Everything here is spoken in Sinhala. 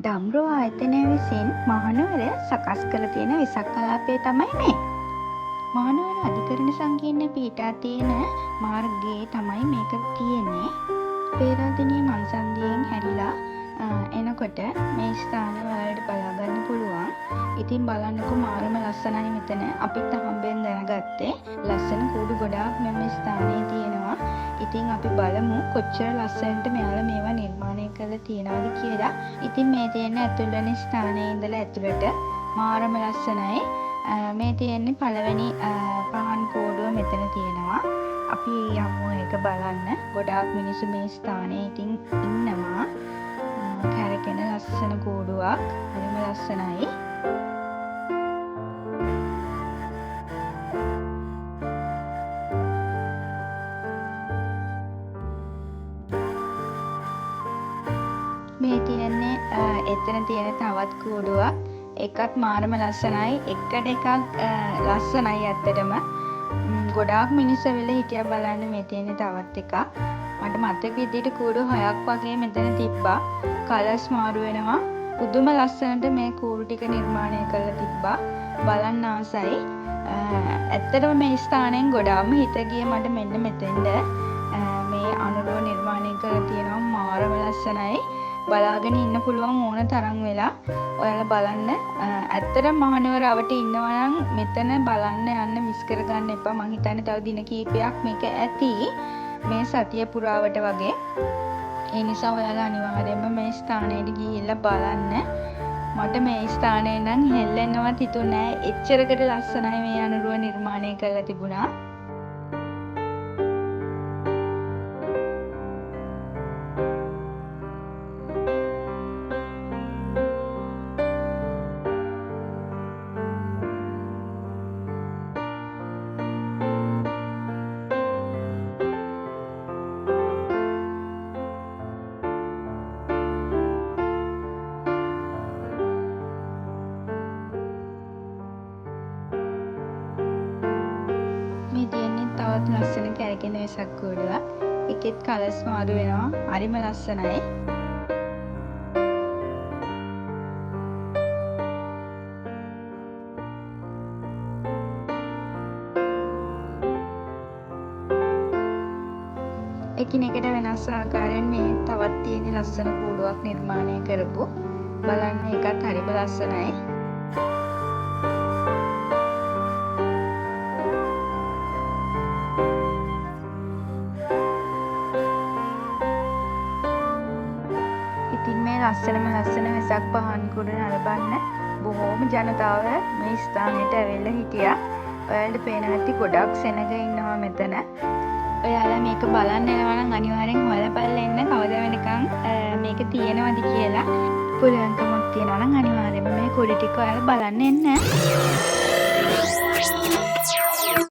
ඩම්රෝ ආයතනය විසින් මහනුවර සකස් කර තියෙන වෙසක් කලාපය තමයි මේ. මහනුවර අධිකරණ සංකීර්ණය පිහිටා තියෙන මාර්ගයේ තමයි මේක තියෙන්නේ. පේරාදෙණිය මංසන්ධියෙන් හැරිලා එනකොට මේ ස්ථානය ඔයාලට බලා ගන්න පුළුවන්. ඉතින් බලන්නකෝ මාරම ලස්සනයි මෙතන. අපිත් හම්බෙන් දැනගත්තේ ලස්සන කූඩු ගොඩාක් මෙම ස්ථානයේ තියෙනවා. ඉතින් අපි බලමු කොච්චර ලස්සනට මෙයාලා මේවා නිර්මාණය කරලා තියනවාද කියලා. ඉතින් මේ තියෙන ඇතුල් වෙන ස්ථානයේ ඉඳලා ඇතුළට මාරම ලස්සනයි. මේ තියෙන්නේ පළවෙනි පහන් කෝඩුව මෙතන තියෙනවා. අපි යමු ඒක බලන්න. ගොඩාක් මිනිස්සු මේ ස්ථානයේ ඉතින් ඉන්නවා. කැරකෙන ලස්සන කෝඩුවක්. හරිම ලස්සනයි. මේ තියෙන්නේ එතන තියෙන තවත් කූඩුවක්. එකත් මාරම ලස්සනයි. එකට එකක් ලස්සනයි ඇත්තටම. ගොඩාක් මිනිස්සු වෙලා හිටියා බලන්න මේ තියෙන තවත් එකක්. මට මතක විදිහට කූඩු 6ක් වගේ මෙතන තිබ්බා. කලර්ස් මාරු වෙනවා. පුදුම ලස්සනට මේ කූඩු ටික නිර්මාණය කරලා තිබ්බා. බලන්න ආසයි. ඇත්තටම මේ ස්ථානයෙන් ගොඩාක්ම හිත ගියේ මට මෙන්න මෙතෙන්ද. මේ අනුරව නිර්මාණය කරලා තියෙනවා. මාරම ලස්සනයි. බලාගෙන ඉන්න පුළුවන් ඕන තරම් වෙලා. ඔයාලා බලන්න. ඇත්තටම මහනුවර අවට ඉන්නවා නම් මෙතන බලන්න යන්න මිස් කරගන්න එපා. මං හිතන්නේ තව දින කීපයක් මේක ඇති. මේ සතිය පුරාවට වගේ. ඒ නිසා ඔයාලා අනිවාර්යයෙන්ම මේ ස්ථානයට ගිහිල්ලා බලන්න. මට මේ ස්ථානය නම් හෙල්ලෙන්නවත් හිතුනේ නෑ. එච්චරකට ලස්සනයි මේ අනුරුව නිර්මාණය කරලා තිබුණා. මේ තියෙන්නේ තවත් ලස්සන කැරකෙන වෙසක් කූඩුවක්. එකෙත් කලර්ස් මාරු වෙනවා. හරිම ලස්සනයි. එකිනෙකට වෙනස් ආකාරයෙන් මේ තවත් තියෙන ලස්සන කූඩුවක් නිර්මාණය කරපු. බලන්න ඒකත් හරිම ලස්සනයි. ඉතින් මේ ලස්සන වෙසක් පහන් කුඩු නරඹන්න බොහෝම ජනතාව මේ ස්ථානයට ඇවිල්ලා හිටියා. ඔයාලට පේන ඇති ගොඩක් සෙනග ඉන්නවා මෙතන. ඔයාලා මේක බලන්න එනවා නම් අනිවාර්යෙන් හොයලා බලලා එන්න කවද වෙනකන් මේක තියෙනවද කියලා. පුළුවන්කමක් තියෙනවා නම් අනිවාර්යෙන්ම මේ කුඩු ටික ඔයාලා බලන්න එන්න.